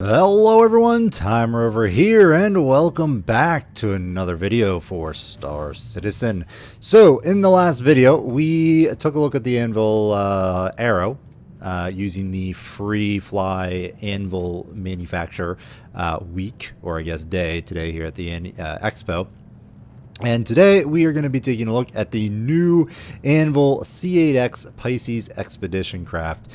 Hello everyone, Timer over here, and welcome back to another video for Star Citizen. So, in the last video, we took a look at the Anvil Arrow using the free fly Anvil manufacturer week, or I guess day, today here at the Expo. And today we are going to be taking a look at the new Anvil C8X Pisces Expedition Craft,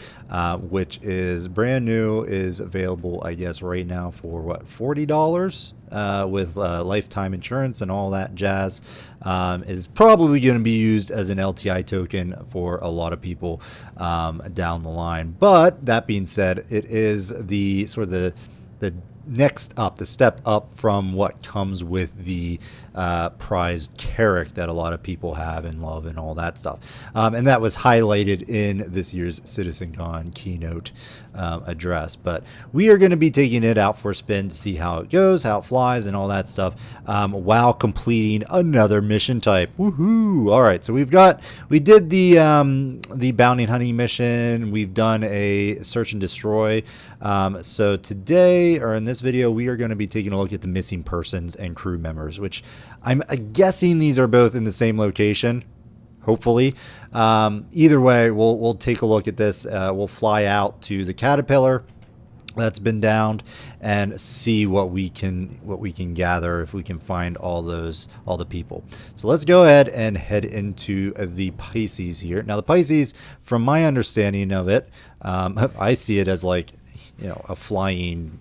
which is brand new, is available, I guess, right now for what, $40 with lifetime insurance and all that jazz. Is probably going to be used as an LTI token for a lot of people down the line. But that being said, it is the sort of the next up, the step up from what comes with the prized Carrack that a lot of people have and love and all that stuff. And that was highlighted in this year's CitizenCon keynote address. But we are going to be taking it out for a spin to see how it goes, how it flies, and all that stuff while completing another mission type. Woohoo! All right, so we did the bounty hunting mission. We've done a search and destroy. So today, or in this video, we are going to be taking a look at the missing persons and crew members, which I'm guessing these are both in the same location. Hopefully, either way, we'll take a look at this. We'll fly out to the Caterpillar that's been downed and see what we can gather, if we can find all the people. So let's go ahead and head into the Pisces here. Now the Pisces, from my understanding of it, I see it as like, you know, a flying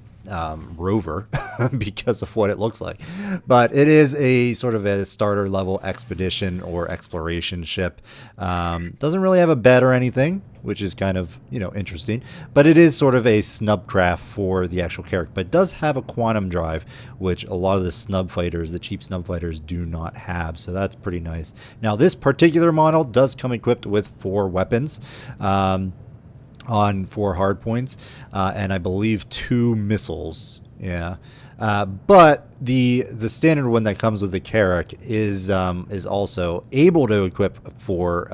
rover because of what it looks like, but it is a sort of a starter level expedition or exploration ship. Doesn't really have a bed or anything, which is kind of, you know, interesting, but it is sort of a snub craft for the actual character, but it does have a quantum drive, which a lot of the snub fighters, the cheap snub fighters, do not have, so that's pretty nice. Now this particular model does come equipped with 4 weapons on 4 hard points, and I believe 2 missiles. Yeah, but the standard one that comes with the Carrack is also able to equip 4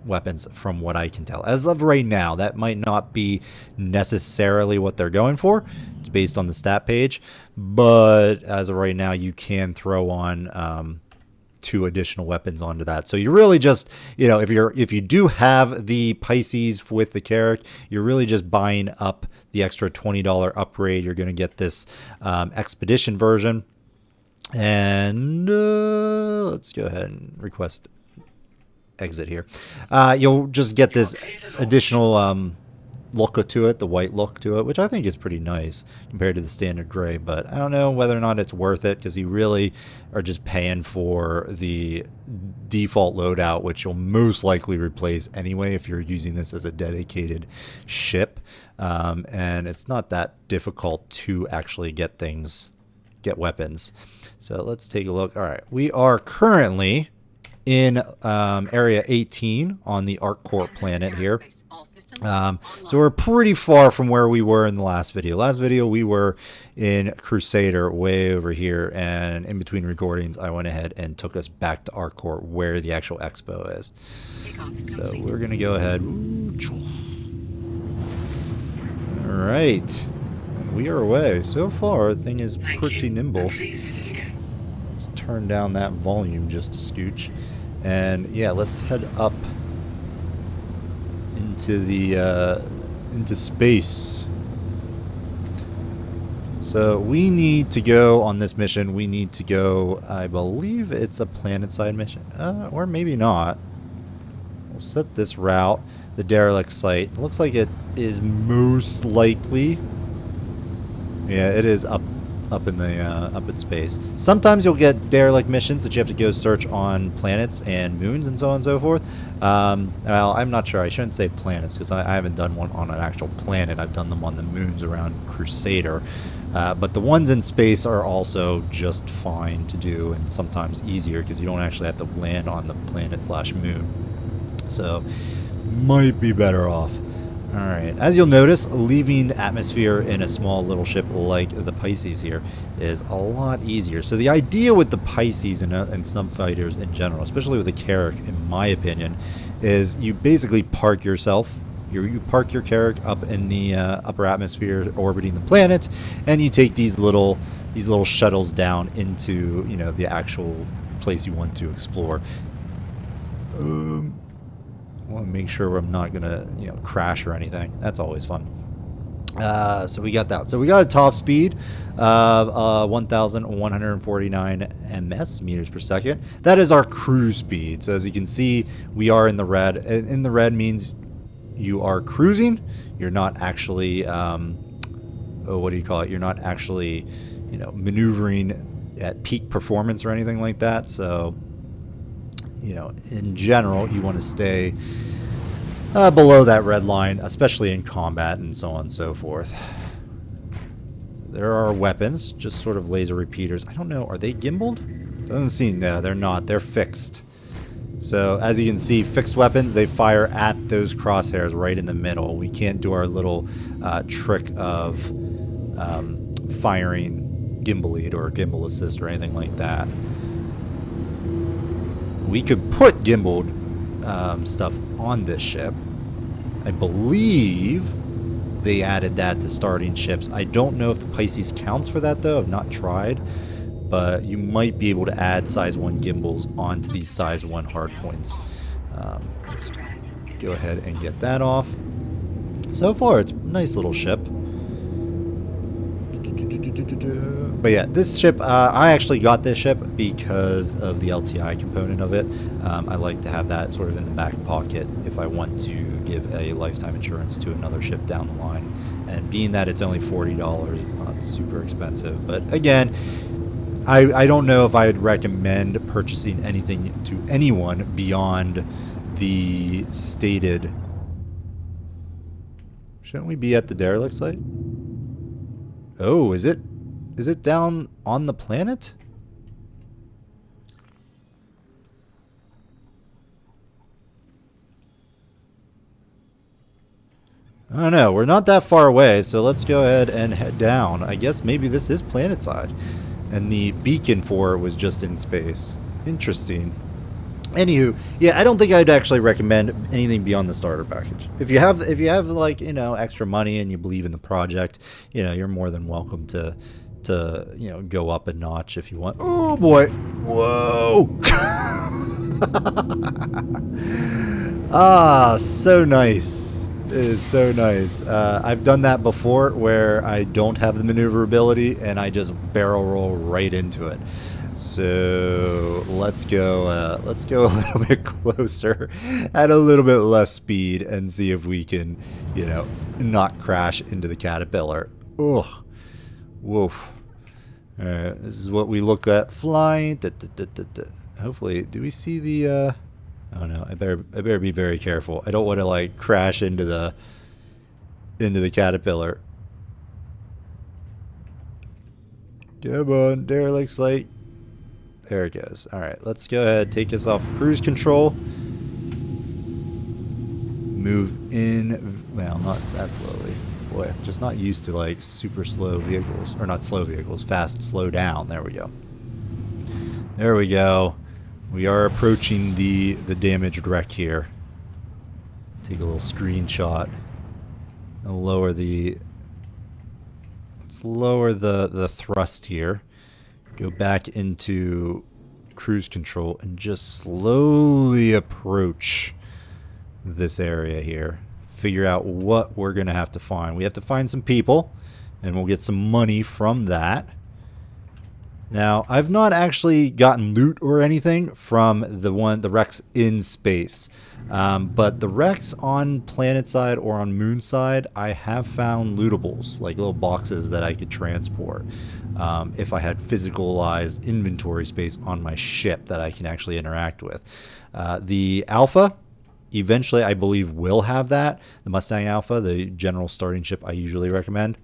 weapons, from what I can tell. As of right now, that might not be necessarily what they're going for. It's based on the stat page, but as of right now, you can throw on 2 additional weapons onto that. So you're really just, you know, if you do have the Pisces with the Carrack, you're really just buying up the extra $20 upgrade. You're going to get this expedition version, and let's go ahead and request exit here. You'll just get this additional look to it, the white look to it, which I think is pretty nice compared to the standard gray, but I don't know whether or not it's worth it, because you really are just paying for the default loadout, which you'll most likely replace anyway if you're using this as a dedicated ship, and it's not that difficult to actually get weapons. So let's take a look. All right, we are currently in area 18 on the ArcCorp planet here. So we're pretty far from where we were in the last video. Last video we were in Crusader, way over here, and in between recordings I went ahead and took us back to ArcCorp, where the actual expo is. So we're gonna go ahead. Alright, we are away. So far the thing is pretty nimble. Let's turn down that volume just a scooch, and yeah, let's head up into space. So we need to go on this mission. We need to go, I believe it's a planet-side mission, or maybe not. We'll set this route, the Derelict site. It looks like it is most likely, yeah, it is up in space. Sometimes you'll get Derelict missions that you have to go search on planets and moons and so on and so forth. Well, I'm not sure. I shouldn't say planets, because I haven't done one on an actual planet. I've done them on the moons around Crusader. But the ones in space are also just fine to do, and sometimes easier, because you don't actually have to land on the planet/moon. So might be better off. Alright, as you'll notice, leaving atmosphere in a small little ship like the Pisces here is a lot easier. So the idea with the Pisces and snub fighters in general, especially with the Carrack, in my opinion, is you basically park yourself You park your Carrack up in the upper atmosphere, orbiting the planet, and you take these little shuttles down into, you know, the actual place you want to explore. I want to make sure I'm not gonna, you know, crash or anything. That's always fun. So we got that. So we got a top speed of 1,149 ms, meters per second. That is our cruise speed. So as you can see, we are in the red. In the red means you are cruising. You're not actually, what do you call it? You're not actually, you know, maneuvering at peak performance or anything like that. So, you know, in general, you want to stay below that red line, especially in combat and so on and so forth. There are weapons, just sort of laser repeaters. I don't know, are they gimbaled? Doesn't seem, no, they're not. They're fixed. So as you can see, fixed weapons, they fire at those crosshairs right in the middle. We can't do our little trick of firing gimbal lead or gimbal assist or anything like that. We could put gimbaled stuff on this ship. I believe they added that to starting ships. I don't know if the Pisces counts for that though. I've not tried, but you might be able to add size 1 gimbals onto these size 1 hardpoints. Let's go ahead and get that off. So far, it's a nice little ship. But yeah, this ship, I actually got this ship because of the LTI component of it. I like to have that sort of in the back pocket if I want to give a lifetime insurance to another ship down the line. And being that it's only $40, it's not super expensive. But again, I don't know if I would recommend purchasing anything to anyone beyond the stated... Shouldn't we be at the Derelict site? Oh, is it down on the planet? I don't know. We're not that far away, so let's go ahead and head down. I guess maybe this is planetside. And the beacon for it was just in space. Interesting. Anywho, yeah, I don't think I'd actually recommend anything beyond the starter package. If you have like, you know, extra money and you believe in the project, you know, you're more than welcome to you know, go up a notch if you want. Oh boy. Whoa. Ah, so nice. It is so nice. I've done that before where I don't have the maneuverability and I just barrel roll right into it. So let's go a little bit closer at a little bit less speed and see if we can, you know, not crash into the Caterpillar. Ugh. Woof. Alright, this is what we look at flying. Hopefully, do we see the oh no, I better be very careful. I don't want to like crash into the Caterpillar. Come on, Derelict site. There it goes. Alright, let's go ahead, take us off cruise control. Move in, well, not that slowly. Boy, I'm just not used to like super slow vehicles, or not slow vehicles, fast slow down. There we go. There we go. We are approaching the damaged wreck here. Take a little screenshot. I'll lower the, let's lower the thrust here. Go back into cruise control and just slowly approach this area here. Figure out what we're gonna have to find. We have to find some people, and we'll get some money from that. Now, I've not actually gotten loot or anything from the wrecks in space, but the wrecks on planet side or on moon side, I have found lootables, like little boxes that I could transport. If I had physicalized inventory space on my ship that I can actually interact with. The Alpha, eventually I believe will have that. The Mustang Alpha, the general starting ship I usually recommend.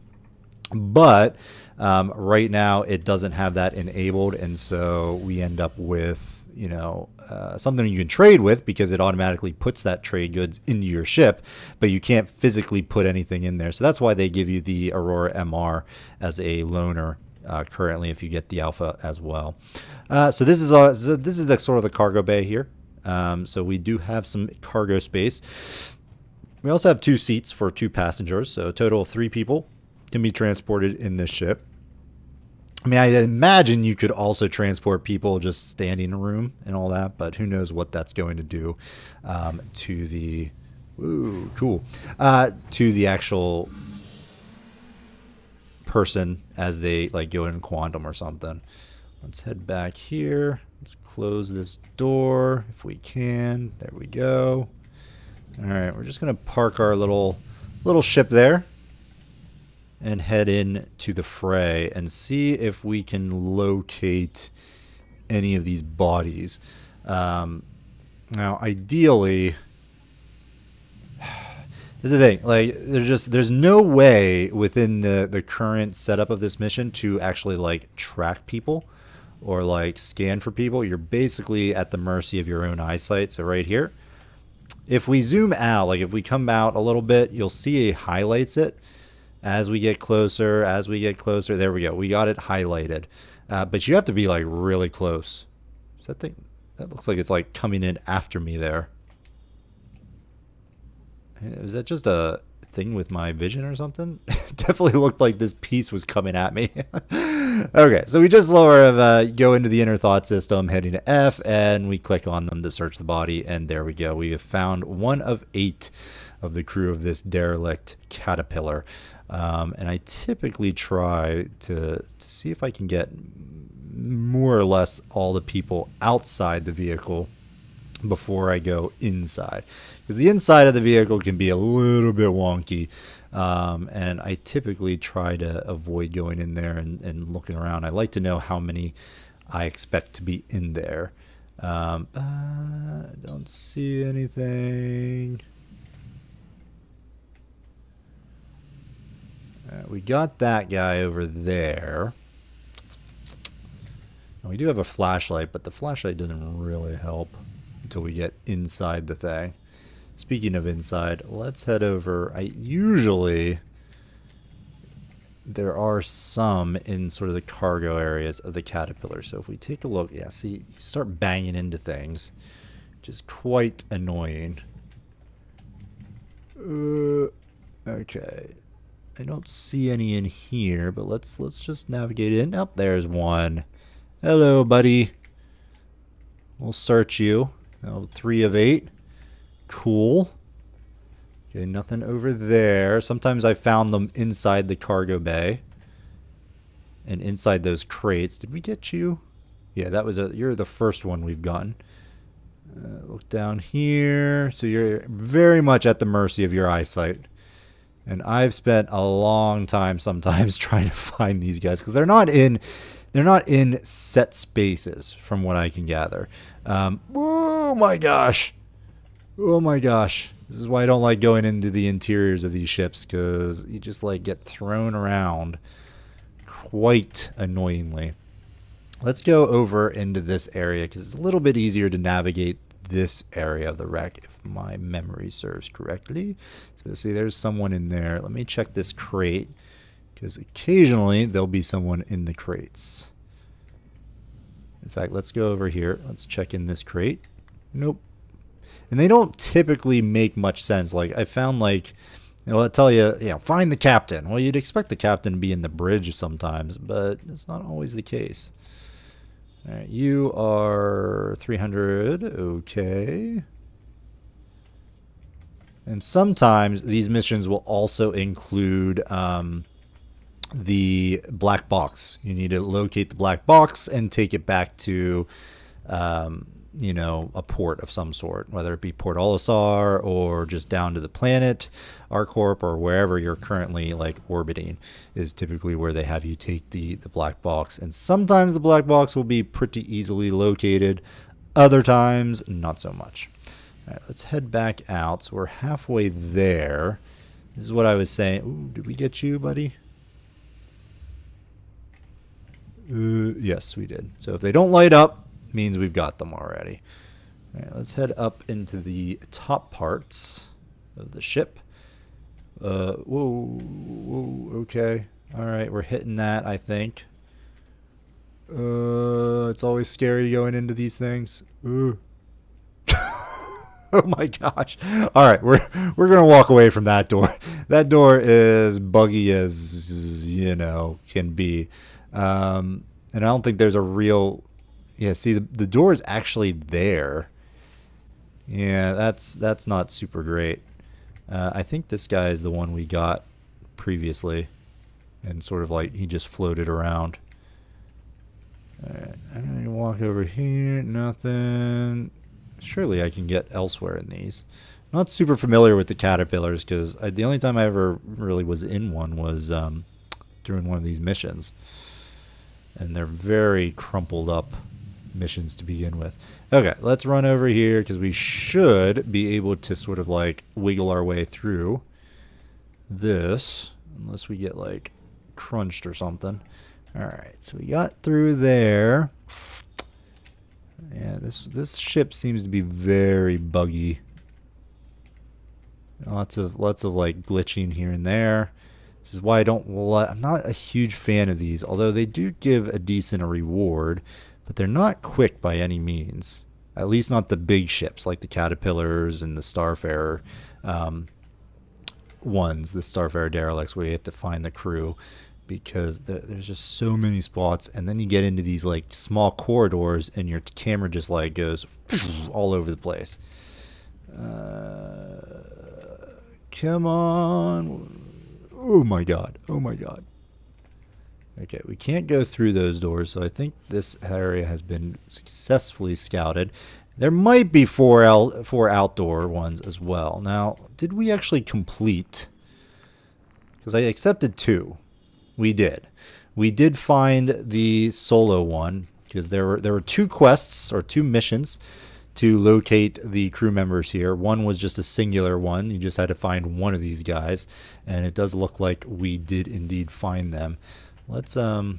But right now it doesn't have that enabled, and so we end up with, you know, something you can trade with because it automatically puts that trade goods into your ship, but you can't physically put anything in there. So that's why they give you the Aurora MR as a loaner currently if you get the Alpha as well. So this is the sort of the cargo bay here. So we do have some cargo space. We also have 2 seats for 2 passengers, so a total of 3 people can be transported in this ship. I mean, I imagine you could also transport people just standing in a room and all that, but who knows what that's going to do to the... Ooh, cool. To the actual person as they like go in quantum or something. Let's head back here. Let's close this door if we can. There we go. All right, we're just gonna park our little ship there and head in to the fray and see if we can locate any of these bodies. Now, ideally, this is the thing. Like, there's no way within the current setup of this mission to actually like track people or like scan for people. You're basically at the mercy of your own eyesight. So right here, if we zoom out, like if we come out a little bit, you'll see it highlights it as we get closer. As we get closer, there we go. We got it highlighted, but you have to be like really close. Is that thing? That looks like it's like coming in after me there. Is that just a thing with my vision or something? It definitely looked like this piece was coming at me. Okay, so we just go into the inner thought system, heading to F, and we click on them to search the body, and there we go. We have found 1 of 8 of the crew of this Derelict Caterpillar. And I typically try to see if I can get more or less all the people outside the vehicle before I go inside, because the inside of the vehicle can be a little bit wonky, and I typically try to avoid going in there and looking around. I like to know how many I expect to be in there. I don't see anything. We got that guy over there. And we do have a flashlight, but the flashlight doesn't really help until we get inside the thing. Speaking of inside, let's head over. Usually there are some in sort of the cargo areas of the Caterpillar. So if we take a look, yeah, see, you start banging into things, which is quite annoying. Okay. I don't see any in here, but let's just navigate in. Oh, there's one. Hello, buddy. We'll search you. Oh, 3 of 8. Cool. Okay, nothing over there. Sometimes I found them inside the cargo bay and inside those crates. Did we get you? Yeah, that was you're the first one we've gotten. Look down here. So you're very much at the mercy of your eyesight. And I've spent a long time sometimes trying to find these guys because they're not in set spaces from what I can gather. Oh my gosh. Oh my gosh. This is why I don't like going into the interiors of these ships, because you just like get thrown around quite annoyingly. Let's go over into this area because it's a little bit easier to navigate this area of the wreck if my memory serves correctly. So see, there's someone in there. Let me check this crate, because occasionally there'll be someone in the crates. In fact, let's go over here. Let's check in this crate. Nope. And they don't typically make much sense. Like, I found, like, you know, I'll tell you, find the captain. Well, you'd expect the captain to be in the bridge sometimes, but it's not always the case. All right, you are 300. Okay. And sometimes these missions will also include the black box. You need to locate the black box and take it back to, you know, a port of some sort, whether it be Port Olisar or just down to the planet, Arcorp, or wherever you're currently like orbiting is typically where they have you take the black box. And sometimes the black box will be pretty easily located. Other times, not so much. All right, let's head back out. So we're halfway there. This is what I was saying. Ooh, did we get you, buddy? Yes, we did. So if they don't light up, means we've got them already. All right, let's head up into the top parts of the ship. Whoa, okay. All right, we're hitting that, I think. It's always scary going into these things. Oh my gosh. All right, we're going to walk away from that door. That door is buggy as, can be. And I don't think there's a real... Yeah, see, the door is actually there. Yeah, that's not super great. I think this guy is the one we got previously. And sort of like he just floated around. Alright, I'm going to walk over here. Nothing. Surely I can get elsewhere in these. I'm not super familiar with the caterpillars because the only time I ever really was in one was during one of these missions. And they're very crumpled up missions to begin with. Okay, let's run over here because we should be able to sort of like wiggle our way through this. Unless we get like crunched or something. Alright, so we got through there. Yeah, this ship seems to be very buggy. Lots of like glitching here and there. This is why I'm not a huge fan of these, although they do give a decent reward, but they're not quick by any means. At least not the big ships like the Caterpillars and the Starfarer ones, the Starfarer Derelicts, where you have to find the crew. Because there's just so many spots, and then you get into these like small corridors and your camera just like goes all over the place. Come on. Oh my god, oh my god. Okay, we can't go through those doors, so I think this area has been successfully scouted. There might be four outdoor ones as well. Now, did we actually complete? Because I accepted 2. We did. We did find the solo one because there were 2 quests or 2 missions to locate the crew members here. One was just a singular one. You just had to find one of these guys, and it does look like we did indeed find them. Let's head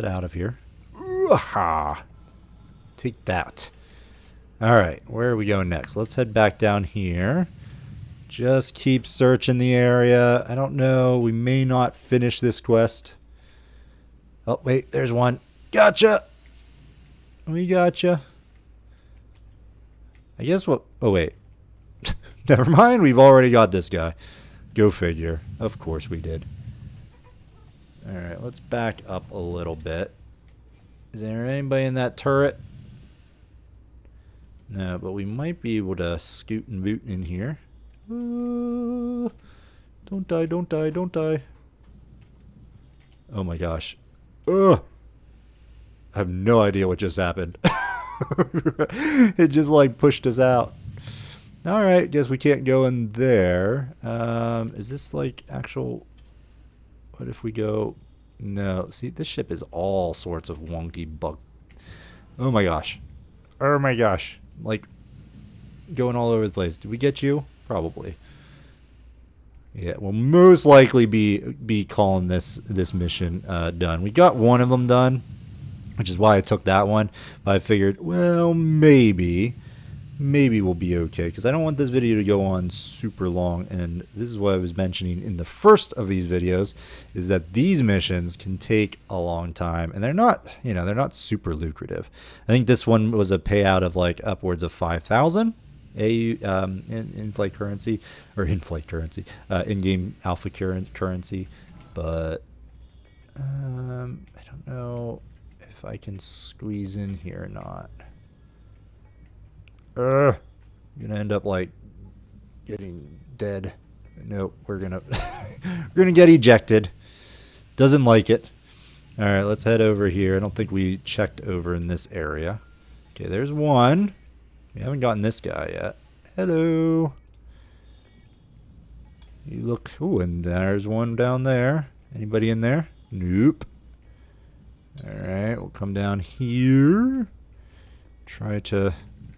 out of here. Ooh-ha! Take that. All right, where are we going next? Let's head back down here. Just keep searching the area. I don't know. We may not finish this quest. Oh, wait. There's one. Gotcha. We gotcha. I guess what... Oh, wait. Never mind. We've already got this guy. Go figure. Of course we did. All right. Let's back up a little bit. Is there anybody in that turret? No, but we might be able to scoot and boot in here. Don't die, don't die, don't die. Oh my gosh. Ugh. I have no idea what just happened. It just like pushed us out. Alright, guess we can't go in there. Is this like actual... What if we go... No. See, this ship is all sorts of wonky bug... Oh my gosh. Oh my gosh. Like, going all over the place. Did we get you? Probably. Yeah, we'll most likely be calling this mission done. We got one of them done, which is why I took that one. But I figured, well, maybe we'll be okay, because I don't want this video to go on super long. And this is what I was mentioning in the first of these videos, is that these missions can take a long time, and they're not super lucrative. I think this one was a payout of like upwards of 5,000. In-flight currency, or in-game alpha currency, but I don't know if I can squeeze in here or not. I'm gonna end up like getting dead. Nope, we're gonna we're gonna get ejected. Doesn't like it. All right, let's head over here. I don't think we checked over in this area. Okay, there's one. We haven't gotten this guy yet. Hello. You look... Ooh, and there's one down there. Anybody in there? Nope. Alright, we'll come down here. Try to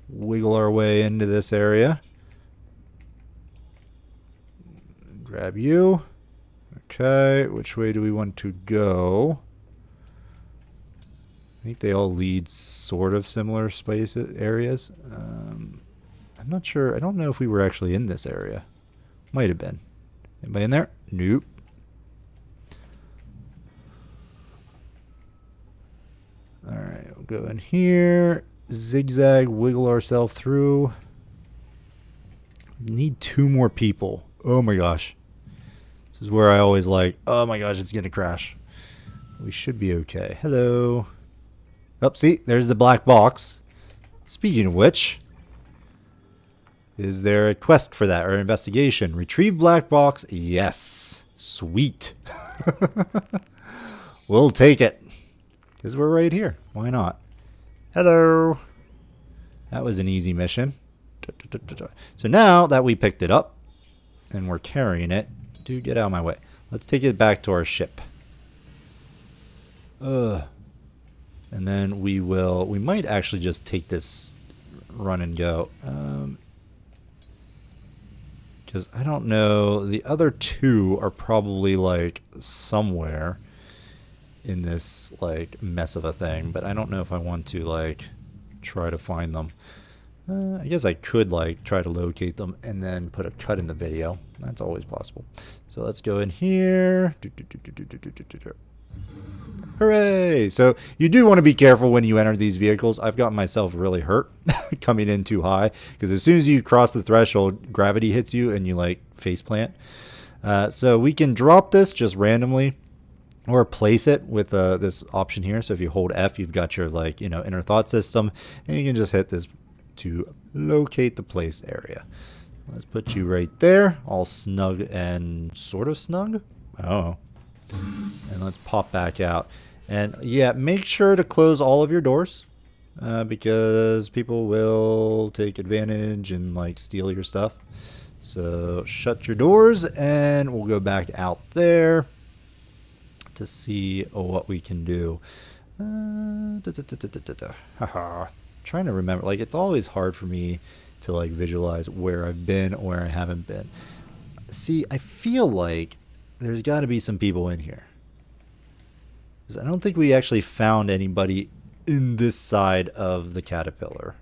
wiggle our way into this area. Grab you. Okay, which way do we want to go? I think they all lead sort of similar areas. I'm not sure. I don't know if we were actually in this area. Might have been. Anybody in there? Nope. Alright, we'll go in here. Zigzag, wiggle ourselves through. need 2 more people. Oh my gosh. This is where I always like, oh my gosh, it's going to crash. We should be okay. Hello. Oh, see, there's the black box. Speaking of which, is there a quest for that or investigation? Retrieve black box. Yes. Sweet. We'll take it. Because we're right here. Why not? Hello. That was an easy mission. So now that we picked it up and we're carrying it, dude, get out of my way. Let's take it back to our ship. And then we might actually just take this run and go. Because I don't know, the other 2 are probably like somewhere in this like mess of a thing, but I don't know if I want to like try to find them. I guess I could like try to locate them and then put a cut in the video. That's always possible. So let's go in here. Hooray! So you do want to be careful when you enter these vehicles. I've gotten myself really hurt coming in too high because as soon as you cross the threshold, gravity hits you and you like face plant. So we can drop this just randomly or place it with this option here. So if you hold F, you've got your like, you know, inner thought system, and you can just hit this to locate the place area. Let's put you right there, all snug and sort of snug. Oh, and let's pop back out. And yeah, make sure to close all of your doors because people will take advantage and like steal your stuff. So shut your doors and we'll go back out there to see what we can do. Trying to remember, like it's always hard for me to like visualize where I've been or where I haven't been. See, I feel like there's got to be some people in here. I don't think we actually found anybody in this side of the caterpillar.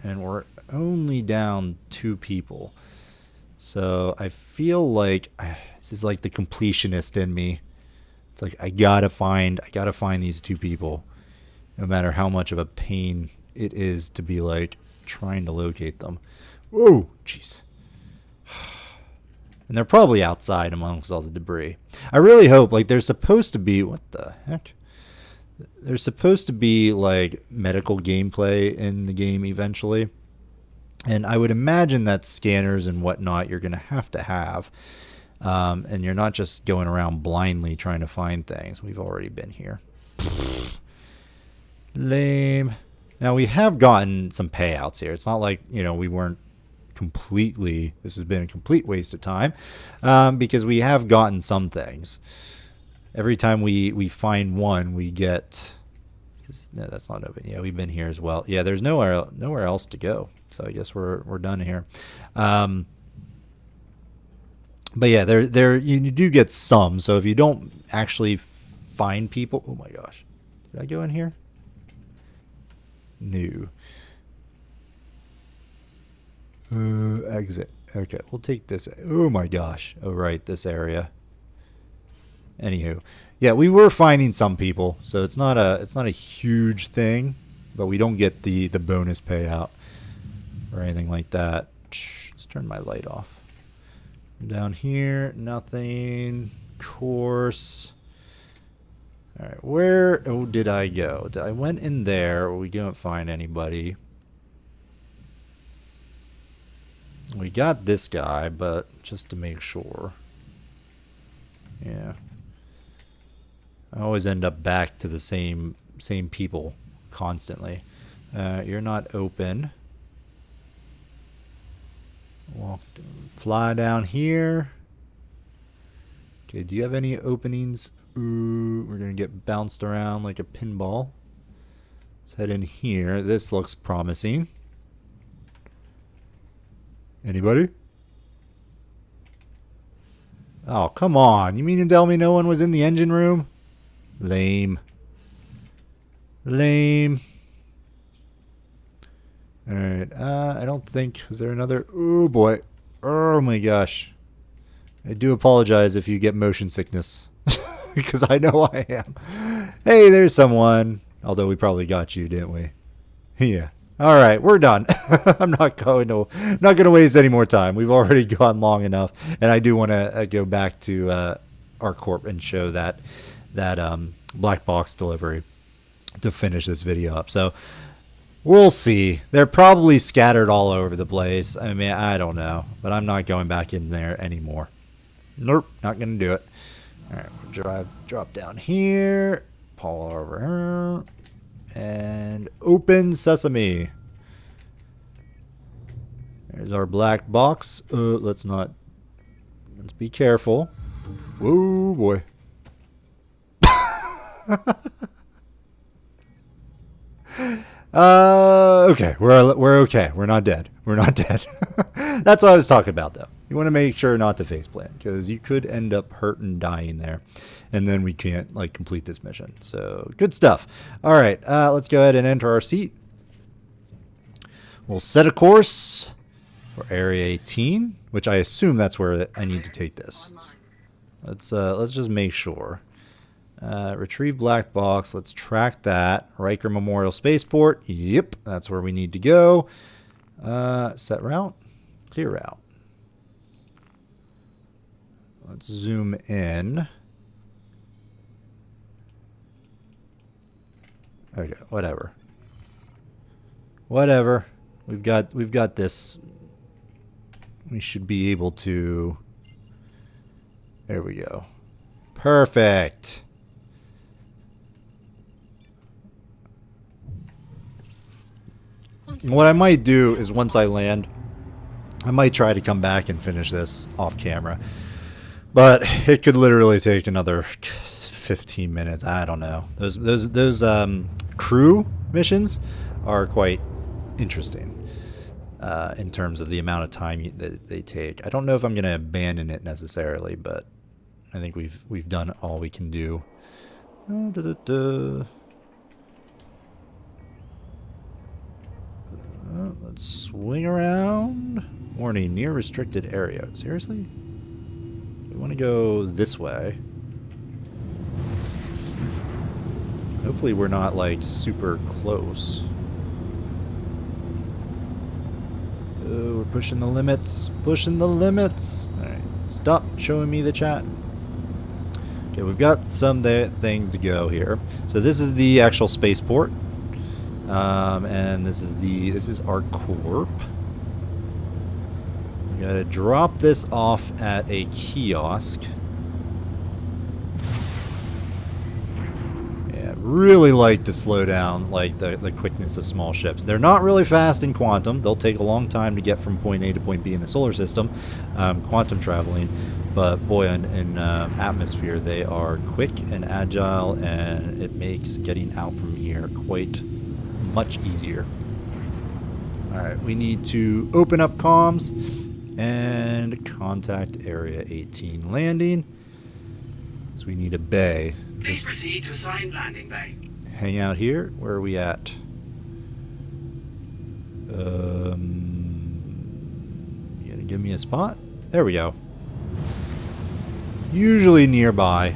And we're only down 2 people. So I feel like this is like the completionist in me. It's like I gotta find these 2 people. No matter how much of a pain it is to be like trying to locate them. Whoa, jeez. And they're probably outside amongst all the debris. I really hope, like, there's supposed to be, what the heck? There's supposed to be, like, medical gameplay in the game eventually. And I would imagine that scanners and whatnot you're going to have. And you're not just going around blindly trying to find things. We've already been here. Lame. Now, we have gotten some payouts here. It's not like, you know, we weren't completely, this has been a complete waste of time because we have gotten some things. Every time we find one, we get, no, that's not open. Yeah, we've been here as well. Yeah, there's nowhere else to go. So I guess we're done here. But yeah, there you do get some. So if you don't actually find people, oh my gosh, did I go in here? No. Exit. Okay, we'll take this. Oh my gosh. Oh right, this area. Anywho, yeah, we were finding some people, so it's not a huge thing, but we don't get the bonus payout or anything like that. Let's turn my light off. Down here, nothing. Course. All right, where did I go? I went in there. We didn't find anybody. We got this guy, but just to make sure. Yeah. I always end up back to the same people constantly. You're not open. Fly down here. Okay, do you have any openings? Ooh, we're going to get bounced around like a pinball. Let's head in here. This looks promising. Anybody? Oh, come on. You mean to tell me no one was in the engine room? Lame. Lame. Alright, I don't think... Is there another... Oh, boy. Oh, my gosh. I do apologize if you get motion sickness. Because I know I am. Hey, there's someone. Although we probably got you, didn't we? Yeah. All right, we're done. I'm not going to waste any more time. We've already gone long enough, and I do want to go back to our corp and show that black box delivery to finish this video up. So we'll see. They're probably scattered all over the place. I mean, I don't know, but I'm not going back in there anymore. Nope, not gonna do it. All right, we'll drop down here, pull over here, and open sesame. There's our black box. Let's be careful. Whoa, boy. Okay, we're okay. We're not dead. We're not dead. That's what I was talking about, though. You want to make sure not to faceplant, because you could end up hurt and dying there, and then we can't like complete this mission. So good stuff. All right, let's go ahead and enter our seat. We'll set a course for Area 18, which I assume that's where I need to take this. Let's just make sure. Retrieve black box. Let's track that. Riker Memorial Spaceport. Yep, that's where we need to go. Set route. Clear route. Let's zoom in. Okay, whatever. Whatever. We've got this. We should be able to. There we go. Perfect. What I might do is once I land, I might try to come back and finish this off camera. But it could literally take another 15 minutes. I don't know. Those crew missions are quite interesting in terms of the amount of time that they take. I don't know if I'm going to abandon it necessarily, but I think we've done all we can do. Let's swing around. Warning, near restricted area. Seriously? We want to go this way. Hopefully we're not like super close. Oh, we're pushing the limits. Pushing the limits. Alright, stop showing me the chat. Okay, we've got thing to go here. So this is the actual spaceport. And this is our corp. We gotta drop this off at a kiosk. Yeah, really like the slowdown, like the quickness of small ships. They're not really fast in quantum. They'll take a long time to get from point A to point B in the solar system, quantum traveling. But boy, in atmosphere, they are quick and agile, and it makes getting out from here quite much easier. Alright, we need to open up comms and contact Area 18 landing. So we need a bay. Please proceed to assigned landing bay. Hang out here. Where are we at? You gonna give me a spot? There we go. Usually nearby.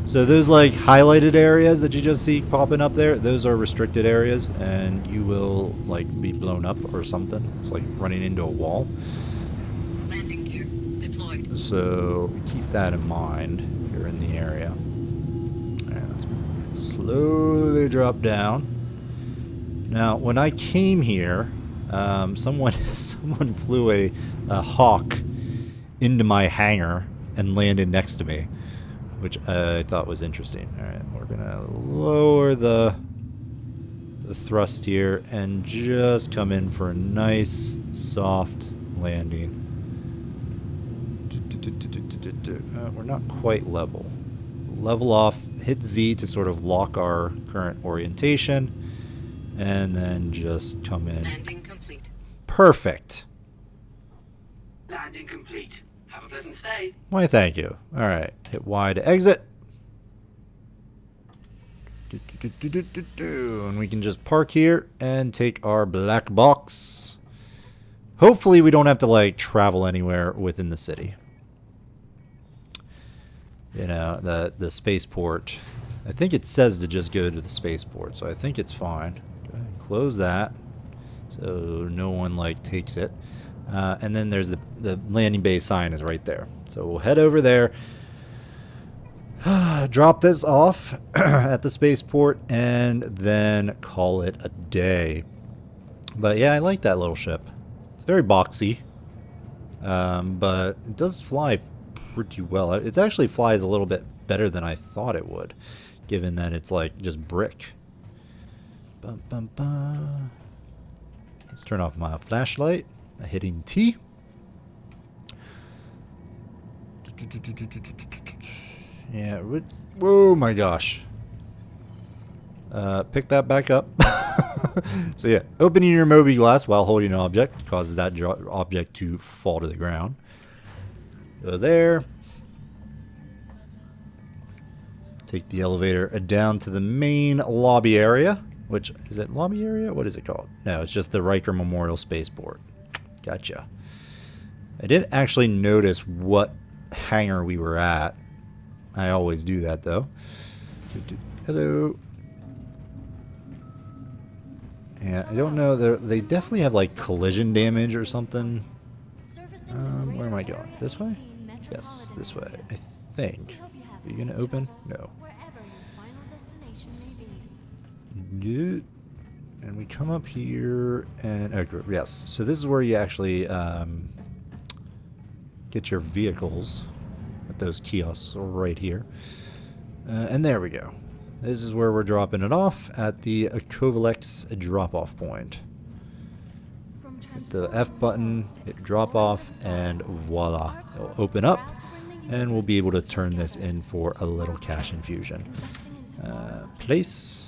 So those like highlighted areas that you just see popping up there, those are restricted areas, and you will like be blown up or something. It's like running into a wall. Landing gear deployed. So keep that in mind if you're in the area. Alright, let's slowly drop down. Now, when I came here, someone flew a hawk into my hangar and landed next to me, which I thought was interesting. Alright, we're gonna lower the thrust here and just come in for a nice soft landing. We're not quite level. Level off, hit Z to sort of lock our current orientation, and then just come in. Landing complete. Perfect. Landing complete. Have a pleasant stay. Why, thank you. Alright, hit Y to exit. And we can just park here and take our black box. Hopefully we don't have to like travel anywhere within the city. You know, the spaceport. I think it says to just go to the spaceport, so I think it's fine. Go ahead and close that. so no one like takes it. And then there's the landing bay sign is right there. So we'll head over there, drop this off at the spaceport, and then call it a day. But yeah, I like that little ship. It's very boxy, but it does fly pretty well. It actually flies a little bit better than I thought it would, given that it's like just brick. Bum, bum, bum. Let's turn off my flashlight. Hitting T. Yeah. Oh my gosh. Pick that back up. So yeah, opening your Moby glass while holding an object causes that object to fall to the ground. Go there. Take the elevator down to the main lobby area. Which, is it lobby area? What is it called? No, it's just the Riker Memorial Spaceport. Gotcha. I didn't actually notice what hangar we were at. I always do that, though. Hello. Yeah, I don't know. They definitely have, like, collision damage or something. Where am I going? This way? Yes, this way. I think. Are you going to open? No. And we come up here and yes, so this is where you actually get your vehicles at those kiosks right here, and there we go. This is where we're dropping it off at the Kovalex drop-off point. Hit the F button, hit drop off, and voila, it'll open up, and we'll be able to turn this in for a little cash infusion. Place.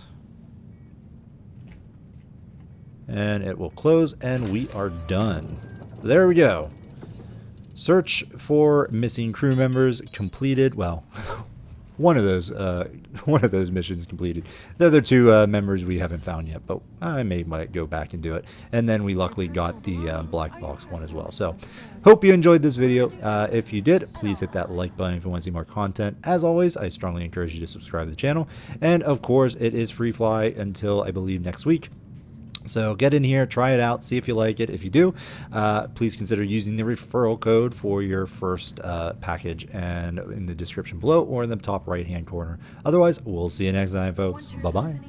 And it will close, and we are done. There we go. Search for missing crew members completed. Well, one of those missions completed. The other two members we haven't found yet, but I might go back and do it. And then we luckily got the black box one as well. So, hope you enjoyed this video. If you did, please hit that like button if you want to see more content. As always, I strongly encourage you to subscribe to the channel. And of course, it is free fly until I believe next week. So get in here, try it out, see if you like it. If you do, please consider using the referral code for your first package, and in the description below or in the top right hand corner. Otherwise, we'll see you next time, folks. Bye bye.